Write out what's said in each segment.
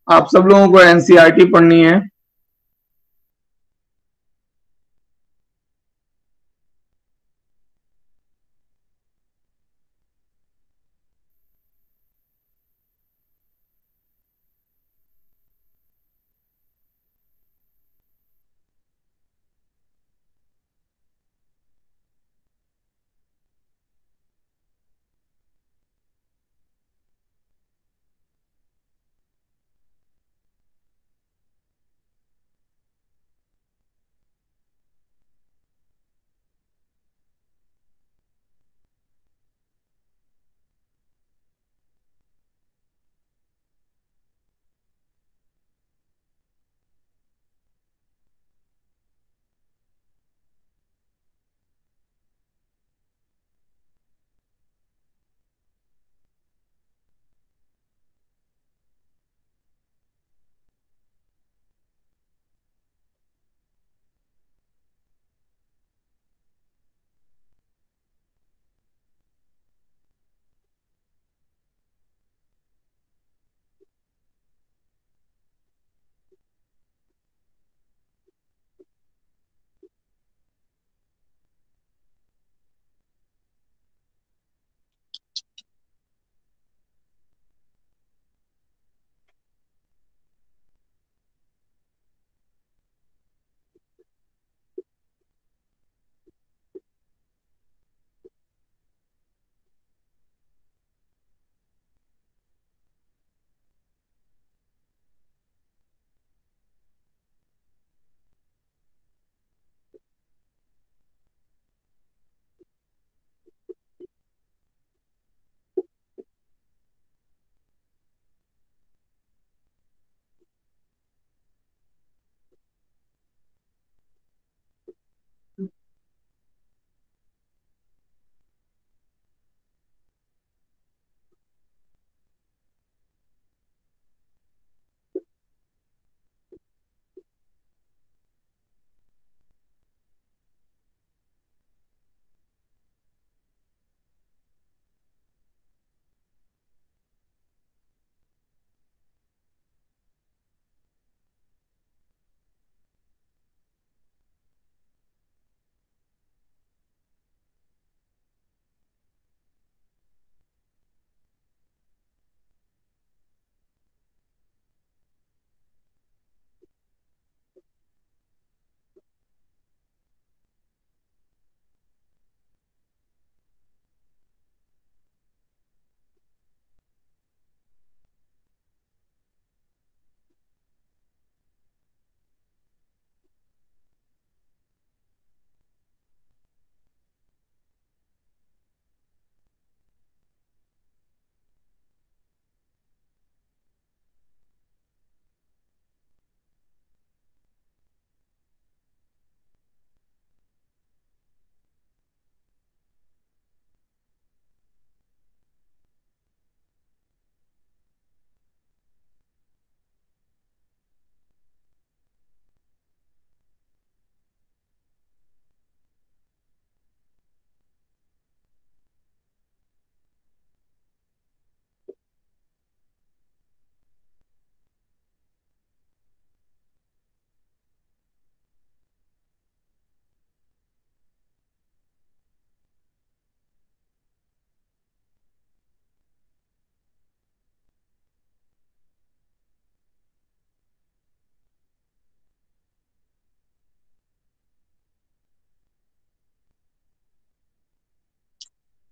आप सब लोगों को एनसीईआरटी पढ़नी है।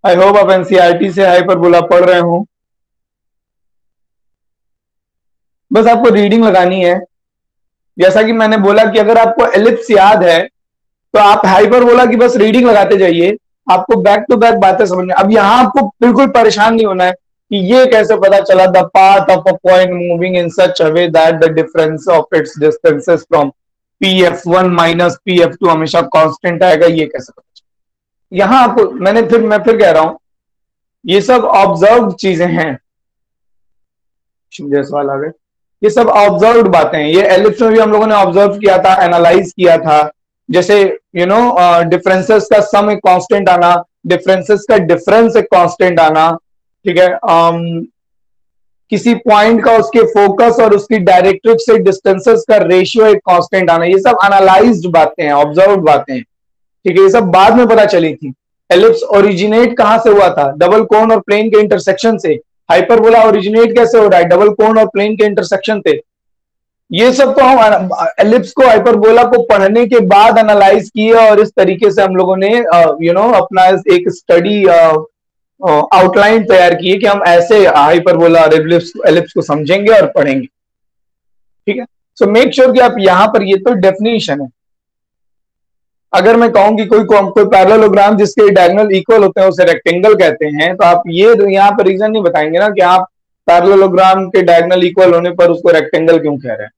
आई होप आप एनसीईआरटी से हाइपरबोला पढ़ रहे हो। बस आपको रीडिंग लगानी है। जैसा कि मैंने बोला कि अगर आपको एलिप्स याद है तो आप हाइपरबोला की बस रीडिंग लगाते जाइए। आपको बैक टू बैक बातें समझ में। अब यहाँ आपको बिल्कुल परेशान नहीं होना है कि ये कैसे पता चला the path of a point moving in such a way that the difference of its distances from pf1 minus pf2 हमेशा कांस्टेंट आएगा, ये कैसे पता चला। यहाँ आपको मैं फिर कह रहा हूं, ये सब ऑब्जर्व चीजें हैं। जायसवाल आ गए। ये सब ऑब्जर्व्ड बातें हैं। ये एलिप्स में भी हम लोगों ने ऑब्जर्व किया था, एनालाइज किया था। जैसे डिफरेंसेस का सम एक कांस्टेंट आना, डिफरेंसेस का डिफरेंस एक कांस्टेंट आना। ठीक है। किसी पॉइंट का उसके फोकस और उसकी डायरेक्ट्रिक्स से डिस्टेंसेस का रेशियो एक कांस्टेंट आना, ये सब एनालाइज्ड बातें हैं, ऑब्जर्व्ड बातें हैं, ठीक है, ये सब बाद में पता चली थी। एलिप्स ओरिजिनेट कहां से हुआ था? डबल कोन और प्लेन के इंटरसेक्शन से। हाइपरबोला ओरिजिनेट कैसे हो रहा है? डबल कोन और प्लेन के इंटरसेक्शन से। ये सब तो हम एलिप्स को, हाइपरबोला को पढ़ने के बाद एनालाइज किए और इस तरीके से हम लोगों ने अपना एक स्टडी आउटलाइन तैयार की है कि हम ऐसे हाइपरबोला और एलिप्स को समझेंगे और पढ़ेंगे, ठीक है। सो मेक श्योर कि आप यहां पर, ये तो डेफिनेशन है। अगर मैं कहूं कि कोई पैरेललोग्राम जिसके डायगोनल इक्वल होते हैं उसे रेक्टेंगल कहते हैं, तो आप ये यहां पर रीजन नहीं बताएंगे ना कि आप पैरेललोग्राम के डायगोनल इक्वल होने पर उसको रेक्टेंगल क्यों कह रहे हैं।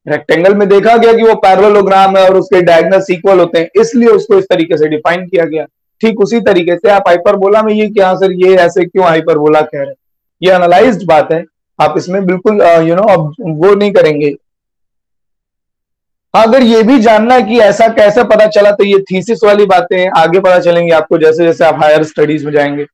रेक्टेंगल में देखा गया कि वो पैरेललोग्राम है और उसके डायगोनल्स इक्वल होते हैं, इसलिए उसको इस तरीके से डिफाइन किया गया। ठीक उसी तरीके से आप हाइपरबोला में ये क्या सर, ये ऐसे क्यों हाइपरबोला कह रहे हैं, ये एनालाइज्ड बात है। आप इसमें बिल्कुल अब वो नहीं करेंगे। हाँ, अगर ये भी जानना है कि ऐसा कैसे पता चला, तो ये थीसिस वाली बातें आगे पता चलेंगी आपको जैसे जैसे आप हायर स्टडीज में जाएंगे।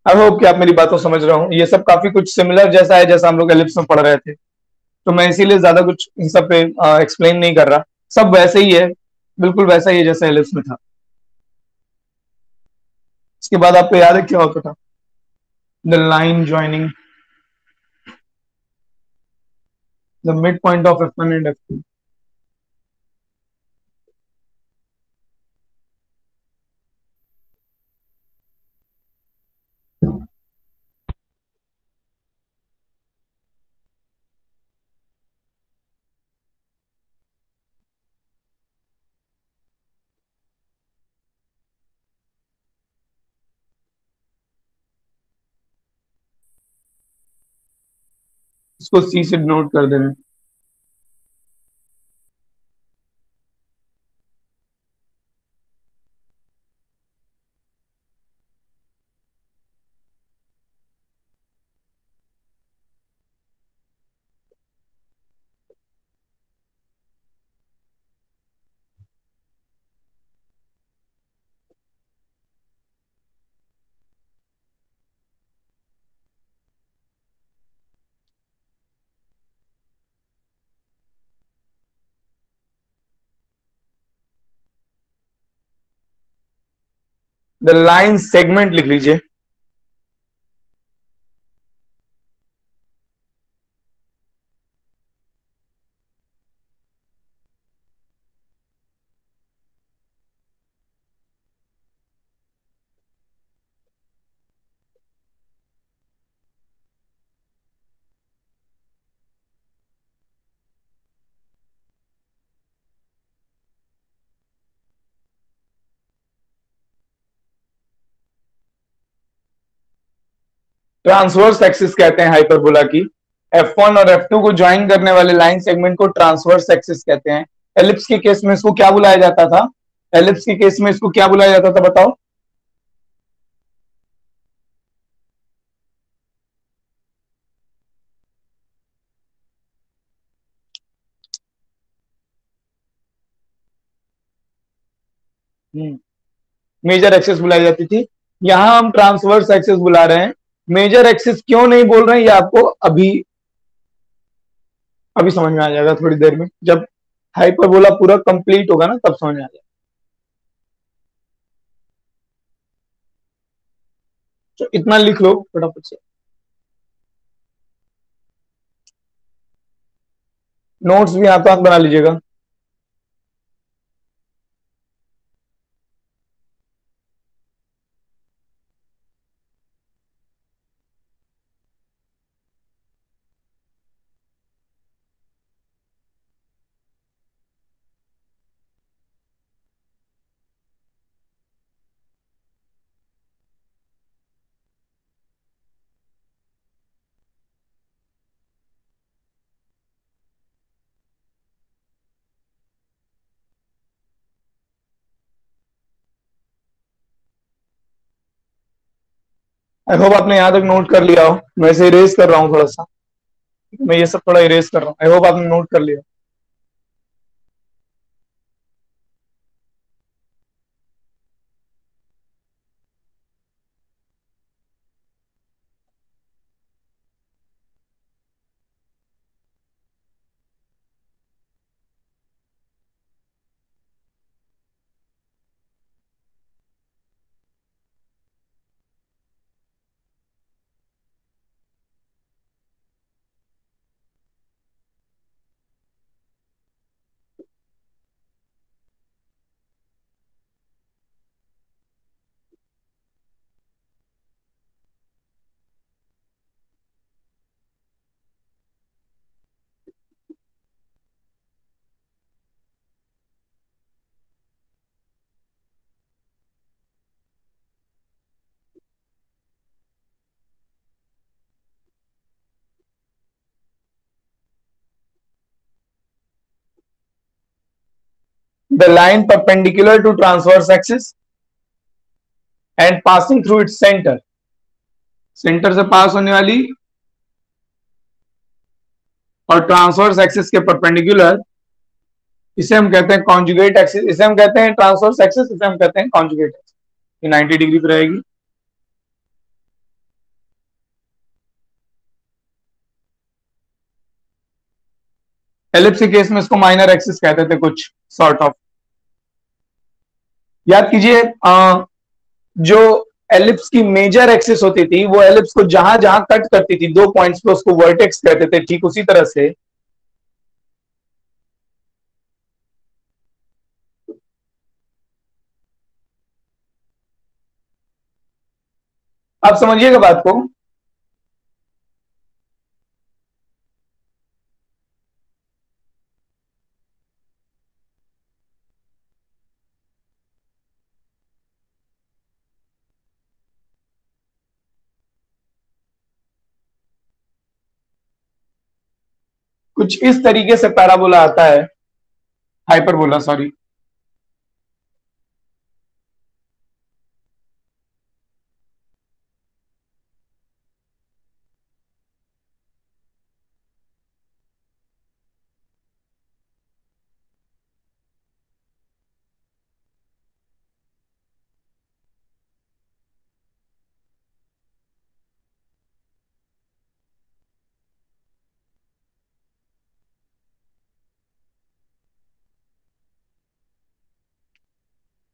आई होप कि आप मेरी बातों समझ रहे हो। ये सब काफी कुछ सिमिलर जैसा है जैसा हम लोग एलिप्स में पढ़ रहे थे, तो मैं इसीलिए ज्यादा कुछ इन सब पे एक्सप्लेन नहीं कर रहा। सब वैसे ही है, बिल्कुल वैसा ही है जैसा एलिप्स में था। इसके बाद आपको याद है क्या होता था? The line joining the mid point of F1 and F2। इसको सी से नोट कर देना। द लाइन सेगमेंट लिख लीजिए। ट्रांसवर्स एक्सिस कहते हैं हाइपरबोला की। F1 और F2 को ज्वाइन करने वाले लाइन सेगमेंट को ट्रांसवर्स एक्सिस कहते हैं। एलिप्स के केस में इसको क्या बुलाया जाता था? एलिप्स के केस में इसको क्या बुलाया जाता था बताओ? मेजर एक्सिस बुलाई जाती थी। यहां हम ट्रांसवर्स एक्सिस बुला रहे हैं। मेजर एक्सिस क्यों नहीं बोल रहे हैं ये आपको अभी अभी समझ में आ जाएगा, थोड़ी देर में जब हाइपरबोला पूरा कंप्लीट होगा ना तब समझ में आ जाएगा। तो इतना लिख लो फटाफट से। नोट्स भी हाथ हाथ बना लीजिएगा। आई होप आपने यहाँ तक नोट कर लिया हो। मैं इसे इरेज कर रहा हूँ थोड़ा सा, मैं ये सब थोड़ा इरेज कर रहा हूँ। आई होप आपने नोट कर लिया। The line perpendicular to transverse axis and passing through its centre, centre से पास होने वाली और ट्रांसवर्स एक्सिस के परपेंडिकुलर, इसे हम कहते हैं कॉन्जुगेट एक्सिस, इसे हम कहते हैं ट्रांसवर्स एक्सिस, इसे हम कहते हैं कॉन्जुगेट एक्सिस। ये 90 डिग्री पे रहेगी। एलिप्स के केस में इसको माइनर एक्सिस कहते थे कुछ सॉर्ट ऑफ। याद कीजिए जो एलिप्स की मेजर एक्सिस होती थी वो एलिप्स को जहां जहां कट करती थी दो पॉइंट्स पे उसको वर्टेक्स कहते थे, ठीक उसी तरह से आप समझिएगा बात को। कुछ इस तरीके से पैराबोला आता है, हाइपरबोला सॉरी।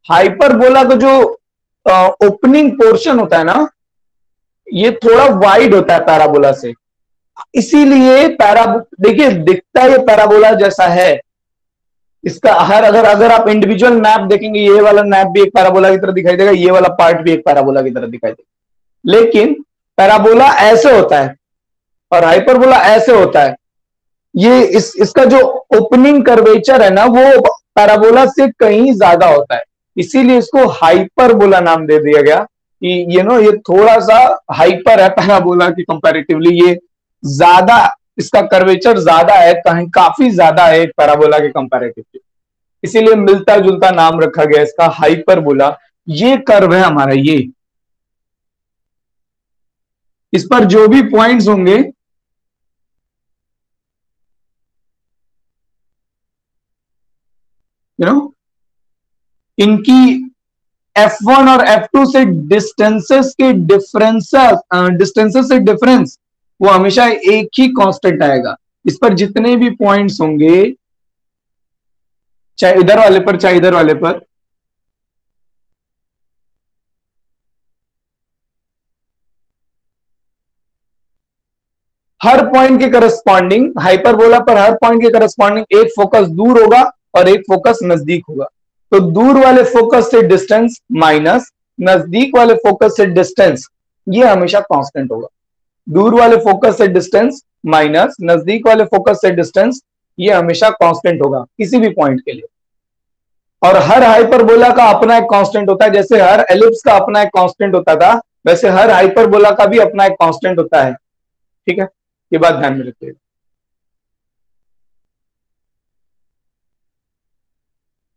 हाइपरबोला का जो ओपनिंग पोर्शन होता है ना, ये थोड़ा वाइड होता है पैराबोला से, इसीलिए देखिए दिखता ये पैराबोला जैसा है। इसका हर अगर अगर आप इंडिविजुअल मैप देखेंगे, ये वाला मैप भी एक पैराबोला की तरह दिखाई देगा, ये वाला पार्ट भी एक पैराबोला की तरह दिखाई देगा, लेकिन पैराबोला ऐसे होता है और हाइपरबोला ऐसे होता है। ये इसका जो ओपनिंग कर्वेचर है ना वो पैराबोला से कहीं ज्यादा होता है, इसीलिए इसको हाइपरबोला नाम दे दिया गया कि ये थोड़ा सा हाइपर है पैराबोला की कंपैरेटिवली, ये ज्यादा इसका कर्वेचर ज्यादा है, कहीं काफी ज्यादा है पैराबोला के कंपैरेटिवली, इसीलिए मिलता जुलता नाम रखा गया इसका हाइपरबोला। ये कर्व है हमारा, ये इस पर जो भी पॉइंट्स होंगे इनकी F1 और F2 से डिस्टेंसेस के डिस्टेंसेस से डिफरेंस वो हमेशा एक ही कांस्टेंट आएगा। इस पर जितने भी पॉइंट्स होंगे, चाहे इधर वाले पर चाहे इधर वाले पर, हर पॉइंट के करस्पॉन्डिंग हाइपरबोला पर हर पॉइंट के करस्पॉन्डिंग एक फोकस दूर होगा और एक फोकस नजदीक होगा। तो दूर वाले फोकस से डिस्टेंस माइनस नजदीक वाले फोकस से डिस्टेंस, ये हमेशा कांस्टेंट होगा। दूर वाले फोकस से डिस्टेंस माइनस नजदीक वाले फोकस से डिस्टेंस, ये हमेशा कांस्टेंट होगा किसी भी पॉइंट के लिए। और हर हाइपरबोला का अपना एक कांस्टेंट होता है, जैसे हर एलिप्स का अपना एक कांस्टेंट होता था, वैसे हर हाइपरबोला का भी अपना एक कांस्टेंट होता है। ठीक है, ये बात ध्यान में रखिएगा।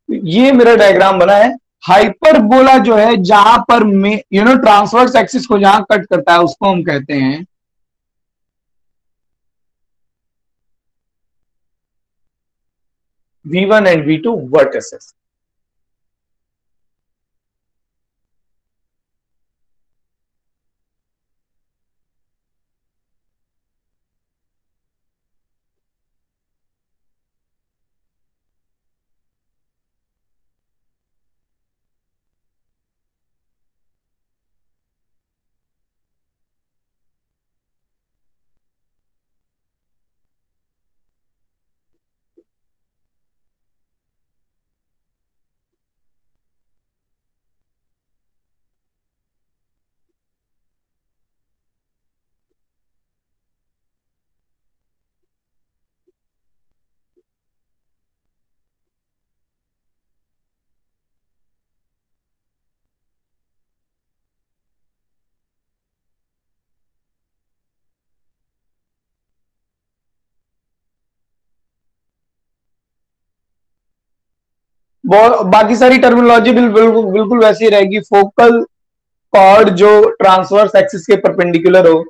ये मेरा डायग्राम बना है। हाइपरबोला जो है जहां पर ट्रांसवर्स एक्सिस को जहां कट करता है उसको हम कहते हैं V1 एंड V2 वर्टिसेस। बाकी सारी टर्मिनोलॉजी बिल्कुल बिल्कुल वैसी रहेगी। फोकल कॉर्ड जो ट्रांसवर्स एक्सिस के परपेंडिकुलर हो,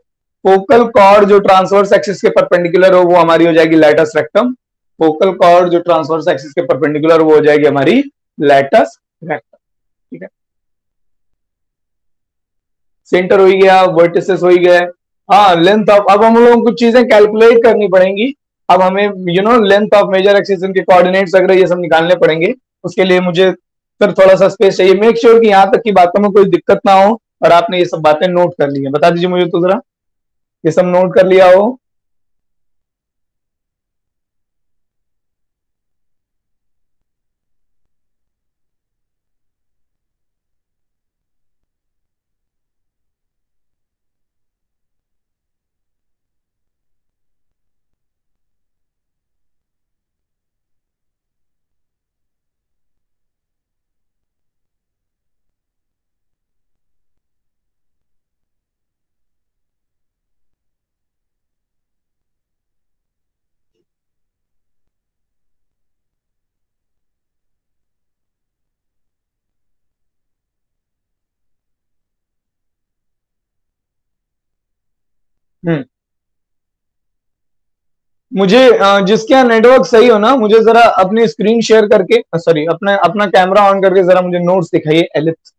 फोकल कॉर्ड जो ट्रांसवर्स एक्सिस के परपेंडिकुलर हो वो हमारी हो जाएगी लैटस रेक्टम। फोकल कॉर्ड जो ट्रांसवर्स एक्सिस के परपेंडिकुलर वो हो जाएगी हमारी लैटस रेक्टम। ठीक है, सेंटर हो ही गया, वर्टिसेस हो ही गए। हाँ, लेंथ ऑफ, अब हम लोगों को कुछ चीजें कैलकुलेट करनी पड़ेंगी। अब हमें लेंथ ऑफ मेजर एक्सिस, इनके कोऑर्डिनेट्स वगैरह ये सब निकालने पड़ेंगे। उसके लिए मुझे फिर थोड़ा सा स्पेस चाहिए। मेक श्योर कि यहाँ तक की बातों में कोई दिक्कत ना हो और आपने ये सब बातें नोट कर ली है। बता दीजिए मुझे तो जरा, ये सब नोट कर लिया हो। हम्म मुझे जिसके यहाँ नेटवर्क सही हो ना, मुझे जरा अपनी स्क्रीन शेयर करके, सॉरी, अपना अपना कैमरा ऑन करके जरा मुझे नोट्स दिखाइए एलिप्स।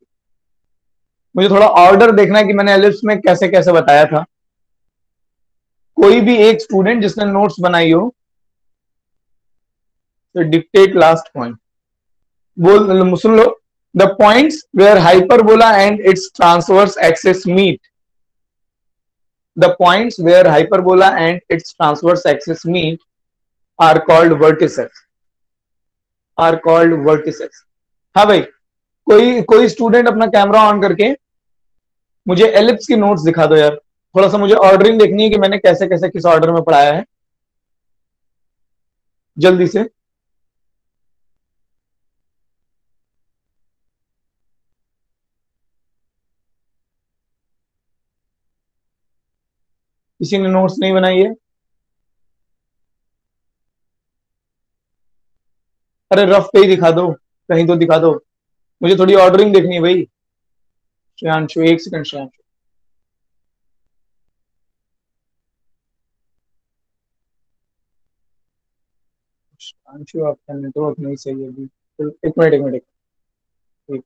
मुझे थोड़ा ऑर्डर देखना है कि मैंने एलिप्स में कैसे कैसे बताया था। कोई भी एक स्टूडेंट जिसने नोट्स बनाई हो तो डिक्टेट लास्ट पॉइंट। बोल, सुन लो। The points where hyperbola and its transverse axis meet, the points where hyperbola and its transverse axis meet are called vertices, are called vertices। हाँ भाई, कोई कोई स्टूडेंट अपना कैमरा ऑन करके मुझे एलिप्स की नोट्स दिखा दो यार। थोड़ा सा मुझे ऑर्डरिंग देखनी है कि मैंने कैसे कैसे किस ऑर्डर में पढ़ाया है, जल्दी से। किसी ने नोट्स नहीं बनाई है? अरे रफ पे ही दिखा दो, कहीं तो दिखा दो। मुझे थोड़ी ऑर्डरिंग देखनी है भाई। श्रेयांशु, एक सेकंड श्रेयांशु। श्रेयांशु, आपका नेटवर्क नहीं सही है अभी। एक मिनट, एक मिनट, एक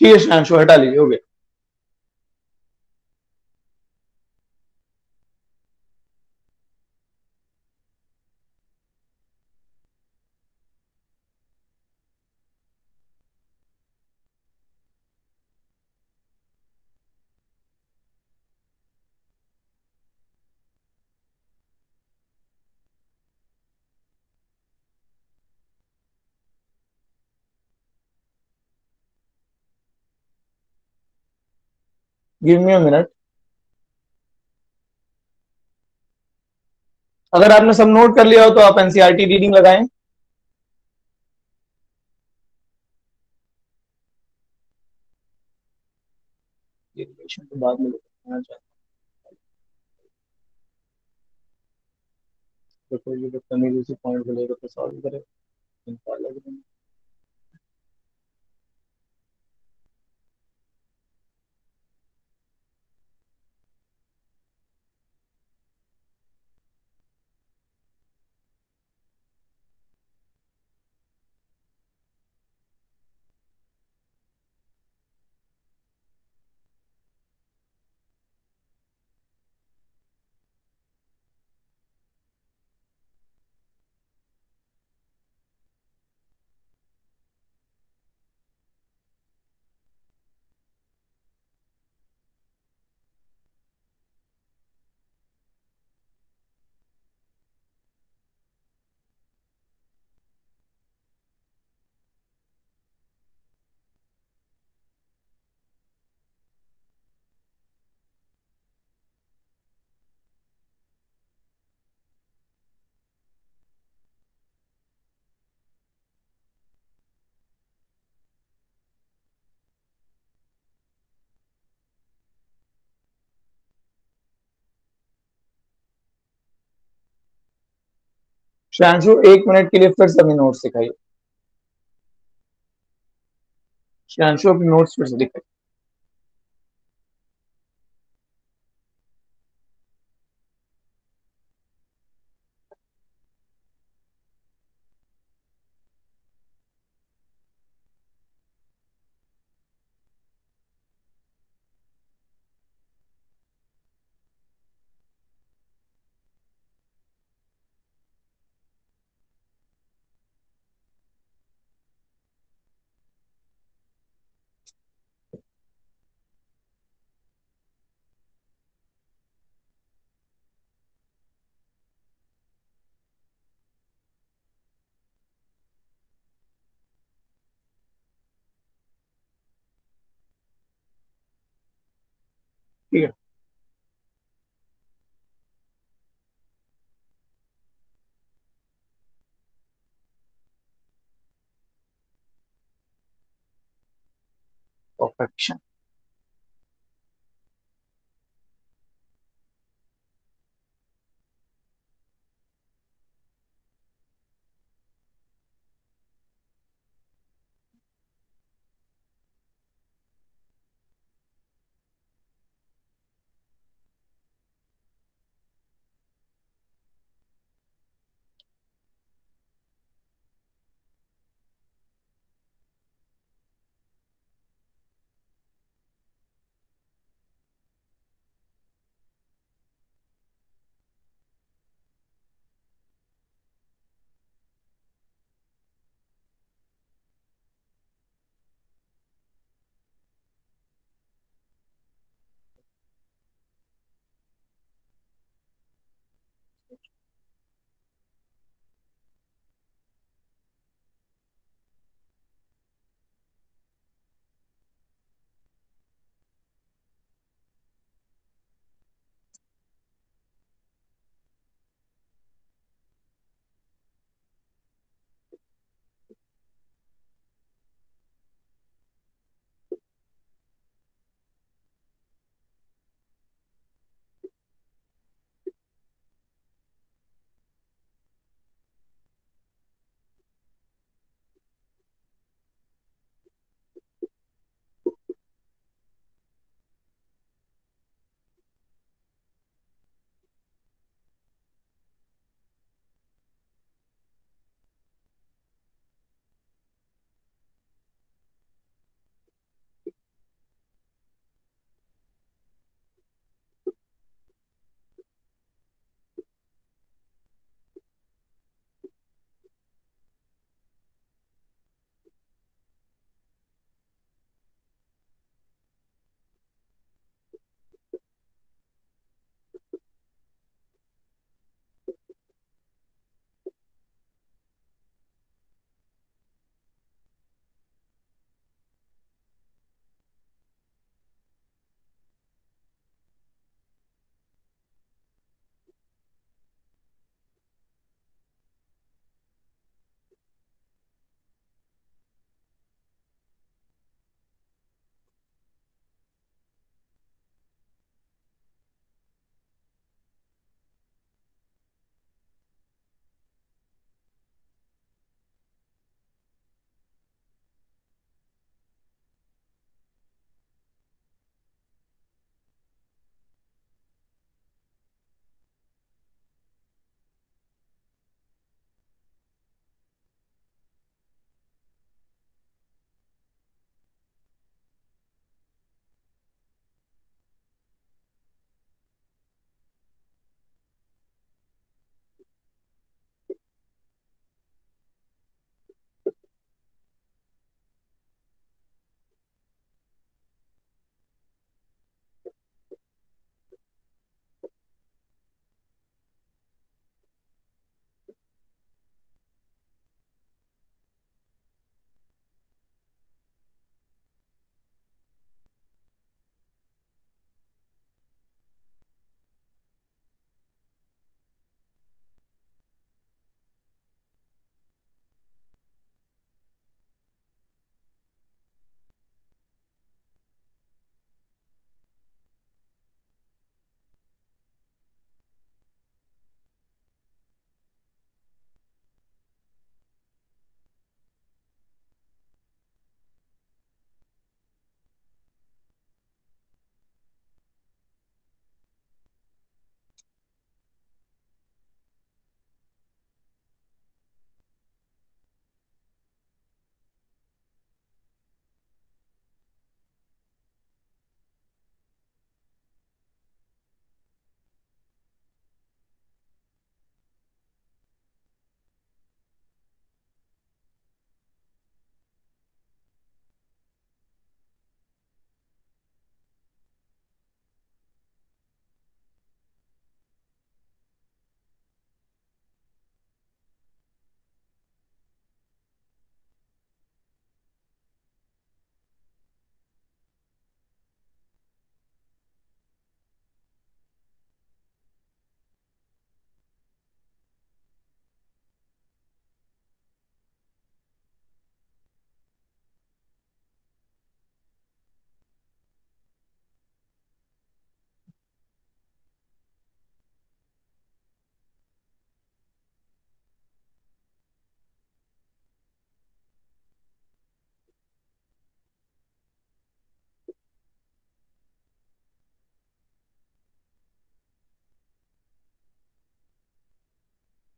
ठीक है श्रेयांशु, हटा लीजिए, हो गया। Give me a minute. अगर आपने सब नोट कर लिया हो तो आप एनसीईआरटी रीडिंग लगाएं। ये रिलेशन तो बाद में लेना चाहते हैं, तो कोई भी बदतमीजी से पॉइंट को लेकर तो सॉल्व करे। श्रांशु 1 मिनट के लिए फिर से अपने नोट्स दिखाइए। श्रांशु अपने नोट्स फिर से दिखाइए। ठीक है। परफेक्शन।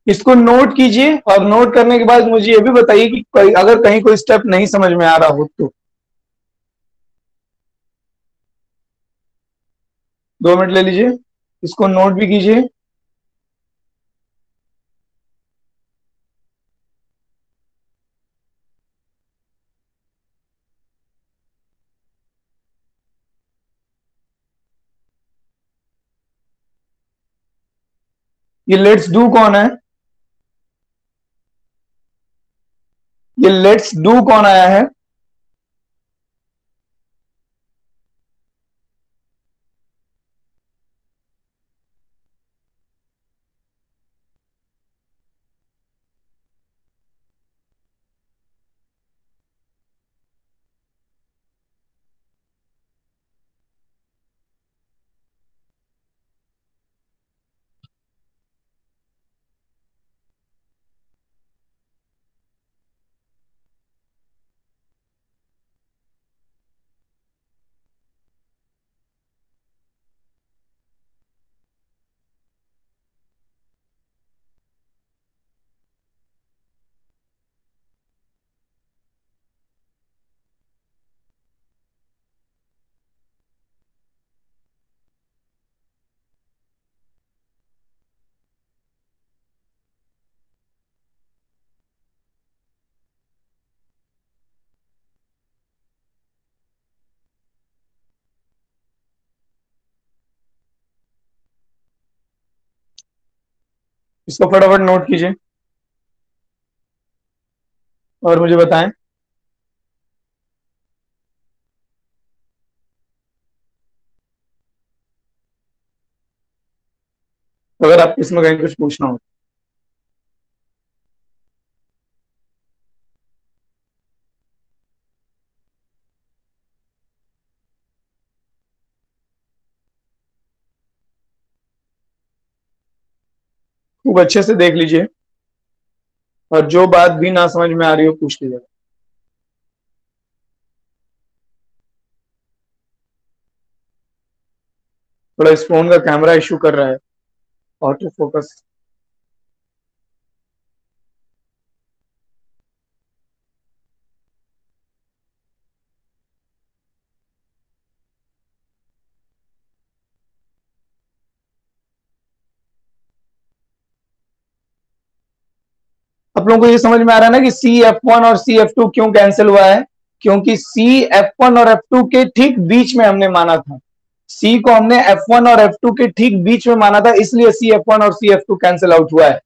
इसको नोट कीजिए और नोट करने के बाद मुझे ये भी बताइए कि अगर कहीं कोई स्टेप नहीं समझ में आ रहा हो तो। 2 मिनट ले लीजिए, इसको नोट भी कीजिए। ये लेट्स डू कौन है? ये लेट्स डू कौन आया है? इसको फटाफट नोट कीजिए और मुझे बताएं। अगर आप इसमें कहीं कुछ पूछना हो। खूब अच्छे से देख लीजिए और जो बात भी ना समझ में आ रही हो पूछ लीजिए। थोड़ा इस फोन का कैमरा इशू कर रहा है, ऑटो फोकस। आप लोगों को ये समझ में आ रहा है ना कि सी एफ वन और सी एफ टू क्यों कैंसिल हुआ है? क्योंकि सी एफ वन और एफ टू के ठीक बीच में हमने माना था। सी को हमने एफ वन और एफ टू के ठीक बीच में माना था, इसलिए सी एफ वन और C F two cancel out हुआ है।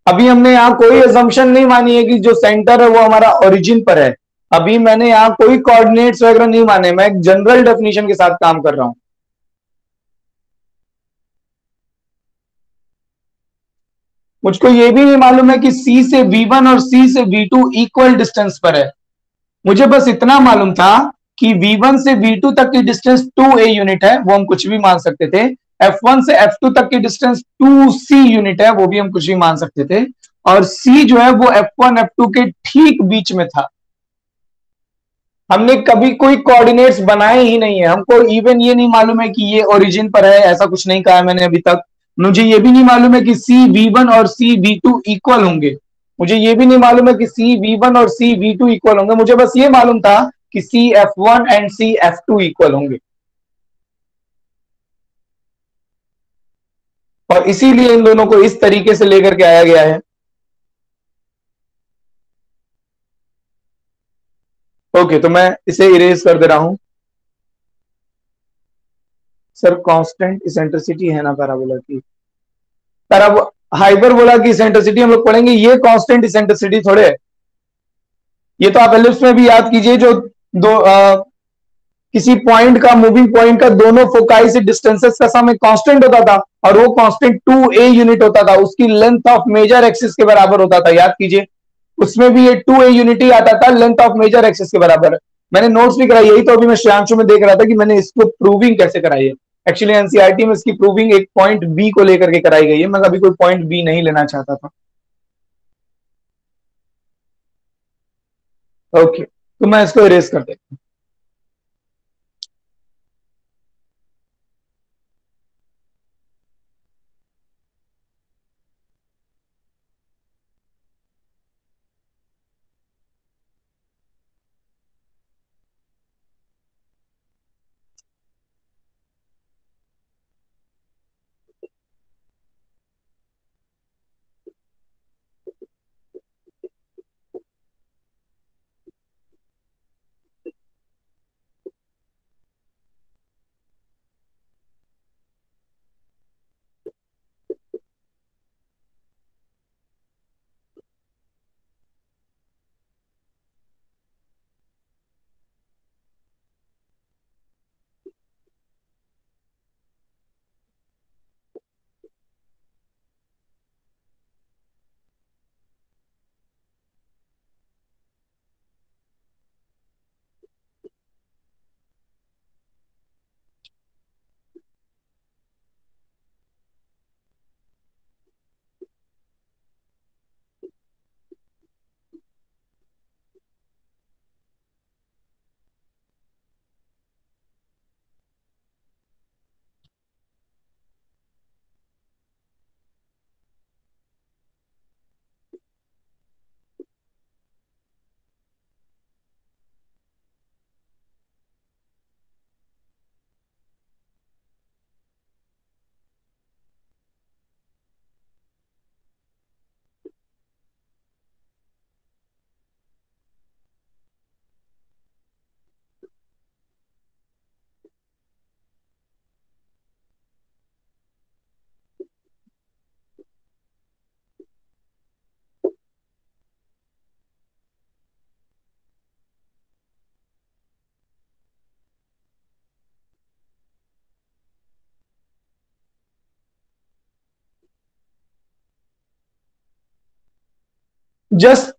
अभी हमने यहां कोई एजम्पशन नहीं मानी है कि जो सेंटर है वो हमारा ओरिजिन पर है। अभी मैंने यहां कोई कोऑर्डिनेट्स वगैरह नहीं माने, मैं एक जनरल डेफिनेशन के साथ काम कर रहा हूं। मुझको ये भी नहीं मालूम है कि सी से V1 और सी से V2 इक्वल डिस्टेंस पर है। मुझे बस इतना मालूम था कि V1 से V2 तक की डिस्टेंस 2a यूनिट है, वो हम कुछ भी मान सकते थे। F1 से F2 तक की डिस्टेंस 2c यूनिट है, वो भी हम कुछ भी मान सकते थे। और C जो है वो F1 F2 के ठीक बीच में था। हमने कभी कोई कोऑर्डिनेट्स बनाए ही नहीं है। हमको इवन ये नहीं मालूम है कि ये ओरिजिन पर है, ऐसा कुछ नहीं कहा मैंने अभी तक। मुझे ये भी नहीं मालूम है कि सी V1 और सी V2 इक्वल होंगे। मुझे ये भी नहीं मालूम है कि सी V1 और सी V2 इक्वल होंगे। मुझे बस ये मालूम था कि सी F1 and C F2 equal होंगे, और इसीलिए इन दोनों को इस तरीके से लेकर के आया गया है। ओके, तो मैं इसे इरेज कर दे रहा हूं। सर कांस्टेंट इसेंट्रिसिटी है ना पैराबोला की? पैराबो हाइपरबोला की इसेंट्रिसिटी हम लोग पढ़ेंगे, ये कांस्टेंट इसेंट्रिसिटी थोड़े है। ये तो आप एलिप्स में भी याद कीजिए, जो दो किसी पॉइंट का, मूविंग पॉइंट का दोनों फोकाई से डिस्टेंसेस का सम एक कांस्टेंट होता था, और वो कांस्टेंट 2a यूनिट होता था, उसकी लेंथ ऑफ मेजर एक्सिस के बराबर होता था, याद कीजिए। उसमें भी ये 2a यूनिट ही आता था, लेंथ ऑफ मेजर एक्सिस के बराबर। मैंने नोट्स भी कराई, यही तो अभी मैं श्रेयांशु में देख रहा था कि मैंने इसको प्रूविंग कैसे कराई है। एक्चुअली एनसीईआरटी में इसकी प्रूविंग एक पॉइंट बी को लेकर के कराई गई है, मैं अभी कोई पॉइंट बी नहीं लेना चाहता था। ओके, तो मैं इसको इरेज कर देता हूं। जस्ट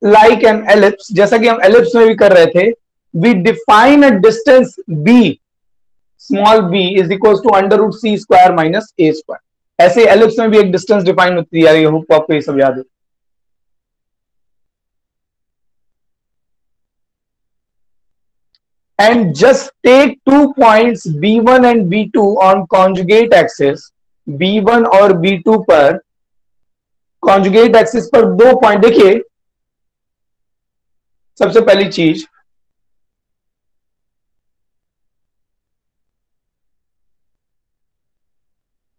लाइक एन एलिप्स, जैसा कि हम एलिप्स में भी कर रहे थे, we define a distance b, small b is equal to under root C square minus A square. ऐसे एलिप्स में भी एक डिस्टेंस डिफाइन होती है, होप आपको ये सब याद है। And just take 2 points B1 and B2 on conjugate axis, B1 और B2 पर conjugate axis पर 2 पॉइंट। देखिए सबसे पहली चीज,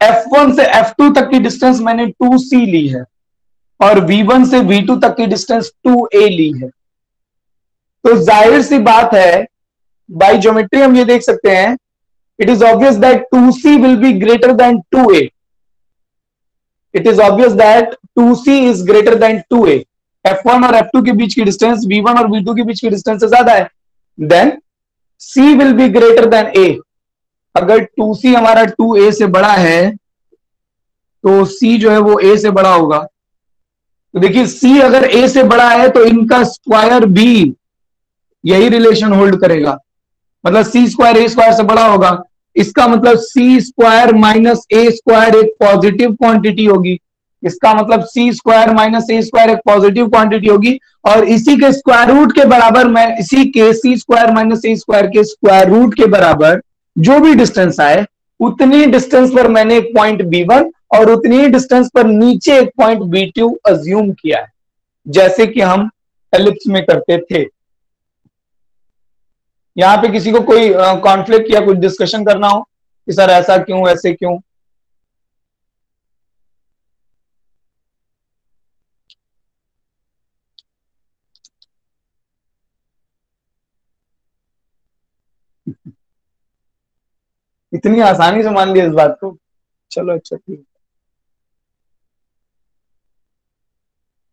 F1 से F2 तक की डिस्टेंस मैंने 2C ली है और V1 से V2 तक की डिस्टेंस 2A ली है। तो जाहिर सी बात है, बाय ज्योमेट्री हम ये देख सकते हैं, it is obvious that 2C will be greater then 2A। It is obvious that 2C is greater than 2A। F1 और F2 के बीच की डिस्टेंस V1 और V2 के बीच की डिस्टेंस से ज्यादा है, then C will be greater than A। अगर 2C हमारा 2A से बड़ा है तो C जो है वो A से बड़ा होगा। तो देखिए C अगर A से बड़ा है तो इनका स्क्वायर भी यही रिलेशन होल्ड करेगा, मतलब सी स्क्वायर ए स्क्वायर से बड़ा होगा। इसका मतलब सी स्क्वायर माइनस ए स्क्वायर एक पॉजिटिव क्वांटिटी होगी। इसका मतलब सी स्क्वायर माइनस ए स्क्वायर एक पॉजिटिव क्वांटिटी होगी, और इसी के स्क्वायर रूट के बराबर, मैं इसी के सी स्क्वायर माइनस ए स्क्वायर के स्क्वायर रूट के बराबर जो भी डिस्टेंस आए, उतनी डिस्टेंस पर मैंने एक पॉइंट B1 और उतनी डिस्टेंस पर नीचे एक पॉइंट B2 अज्यूम किया है, जैसे कि हम एलिप्स में करते थे। यहां पे किसी को कोई कॉन्फ्लिक्ट या कुछ डिस्कशन करना हो कि सर ऐसा क्यों, ऐसे क्यों? इतनी आसानी से मान लिया इस बात को, चलो अच्छा ठीक।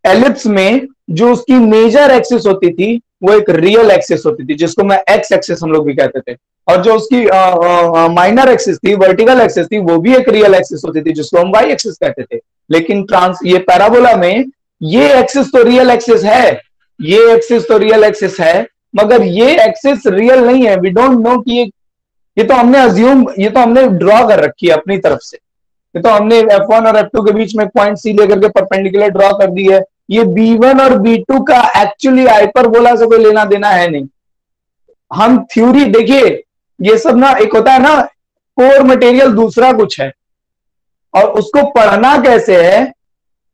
एलिप्स में जो उसकी मेजर एक्सिस होती थी वो एक रियल एक्सिस होती थी, जिसको मैं एक्स एक्सिस हम लोग भी कहते थे, और जो उसकी माइनर एक्सिस थी, वर्टिकल एक्सिस थी, वो भी एक रियल एक्सिस होती थी, जिसको हम वाई एक्सिस कहते थे। लेकिन ये पैराबोला में ये एक्सिस तो रियल एक्सिस है, ये एक्सिस तो रियल एक्सिस है, मगर ये एक्सिस रियल नहीं है। वी डोंट नो कि ये तो हमने अज्यूम, ये तो हमने ड्रॉ कर रखी है अपनी तरफ से। ये तो हमने F1 और F2 के बीच में पॉइंट सी लेकर के परपेंडिकुलर ड्रॉ कर दी है। ये B1 और B2 का एक्चुअली हाइपरबोला से कोई लेना देना है नहीं। हम थ्योरी देखिए, ये सब ना, एक होता है ना कोर मटेरियल, दूसरा कुछ है, और उसको पढ़ना कैसे है,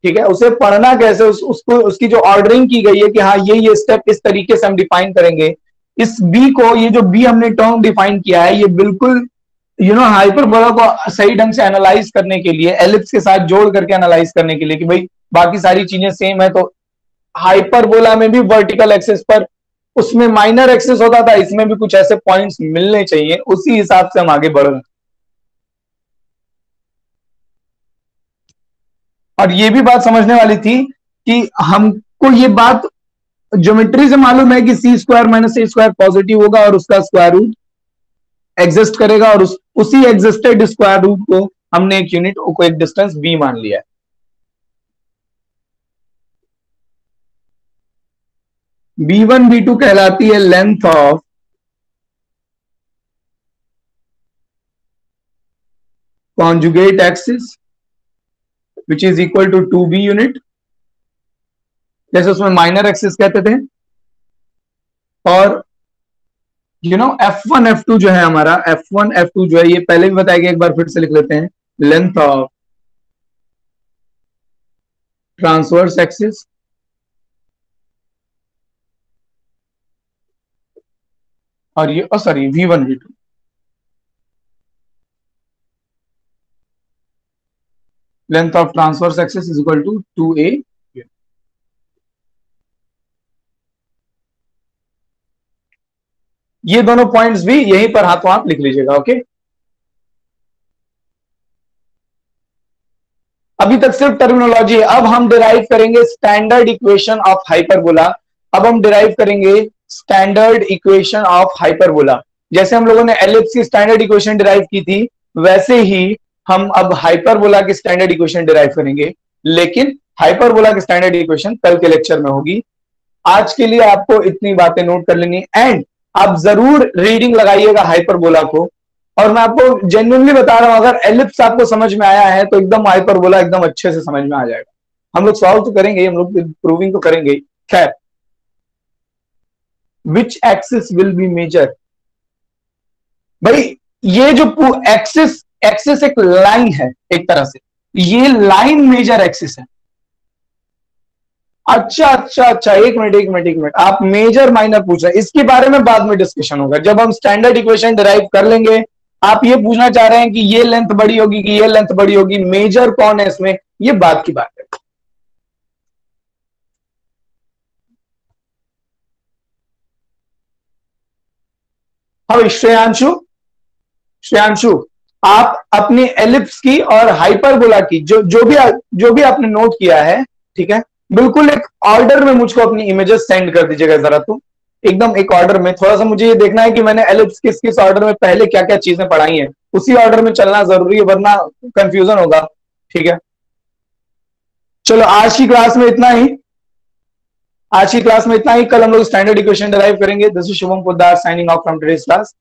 ठीक है, उसे पढ़ना कैसे, उसको उसकी जो ऑर्डरिंग की गई है कि हाँ ये स्टेप इस तरीके से हम डिफाइन करेंगे। इस बी को, ये जो बी हमने टर्म डिफाइन किया है, ये बिल्कुल हाइपरबोला को सही ढंग से एनालाइज करने के लिए, एलिप्स के साथ जोड़ करके एनालाइज करने के लिए कि भाई बाकी सारी चीजें सेम है, तो हाइपरबोला में भी वर्टिकल एक्सिस पर उसमें माइनर एक्सिस होता था, इसमें भी कुछ ऐसे पॉइंट्स मिलने चाहिए, उसी हिसाब से हम आगे बढ़ रहे हैं। और ये भी बात समझने वाली थी कि हमको ये बात ज्योमेट्री से मालूम है कि सी square minus A square positive होगा और उसका स्क्वायर रूट एग्जिस्ट करेगा, और उसी एग्जिस्टेड स्क्वायर रूट को हमने एक यूनिट को एक डिस्टेंस बी मान लिया है। B1 B2 कहलाती है length of conjugate axis which is equal to 2B unit, जैसे उसमें माइनर एक्सिस कहते थे। और F1 F2 जो है हमारा, F1 F2 जो है, ये पहले भी बताया गया, एक बार फिर से लिख लेते हैं, लेंथ ऑफ ट्रांसवर्स एक्सिस और ये sorry V1 V2, length of transverse axis is equal to 2A। ये दोनों पॉइंट्स भी यहीं पर हाथों हाथ लिख लीजिएगा, ओके। अभी तक सिर्फ टर्मिनोलॉजी है, अब हम डिराइव करेंगे स्टैंडर्ड इक्वेशन ऑफ हाइपरबोला। अब हम डिराइव करेंगे स्टैंडर्ड इक्वेशन ऑफ हाइपरबोला। जैसे हम लोगों ने एलिप्स की स्टैंडर्ड इक्वेशन डिराइव की थी, वैसे ही हम अब हाइपरबोला की स्टैंडर्ड इक्वेशन डिराइव करेंगे। लेकिन हाइपरबोला की स्टैंडर्ड इक्वेशन कल के लेक्चर में होगी। आज के लिए आपको इतनी बातें नोट कर लेनी एंड आप जरूर रीडिंग लगाइएगा हाइपरबोला को। और मैं आपको जेन्युइनली बता रहा हूं, अगर एलिप्स आपको समझ में आया है तो एकदम हाइपरबोला एकदम अच्छे से समझ में आ जाएगा। हम लोग सॉल्व तो करेंगे, हम लोग प्रूविंग तो करेंगे। खैर, which axis will be major, भाई ये जो एक्सिस, एक्सिस एक लाइन है एक तरह से, ये लाइन मेजर एक्सिस है। अच्छा अच्छा अच्छा, एक मिनट, आप मेजर माइनर पूछ रहे हैं, इसके बारे में बाद में डिस्कशन होगा जब हम स्टैंडर्ड इक्वेशन डिराइव कर लेंगे। आप ये पूछना चाह रहे हैं कि ये लेंथ बड़ी होगी कि ये लेंथ बड़ी होगी, मेजर कौन है इसमें, ये बात की बात है। अब श्रेयांशु, श्रेयांशु आप अपनी एलिप्स की और हाइपरबोला की जो भी आपने नोट किया है, ठीक है, बिल्कुल एक ऑर्डर में मुझको अपनी इमेजेस सेंड कर दीजिएगा जरा। तो एकदम एक ऑर्डर में, थोड़ा सा मुझे ये देखना है कि मैंने एलिप्स किस किस ऑर्डर में पहले क्या क्या चीजें पढ़ाई हैं, उसी ऑर्डर में चलना जरूरी है वरना कंफ्यूजन होगा। ठीक है, चलो आज की क्लास में इतना ही, आज की क्लास में इतना ही। कल हम लोग स्टैंडर्ड इक्वेशन डिराइव करेंगे। This is Shubham Poddar signing off from today's class.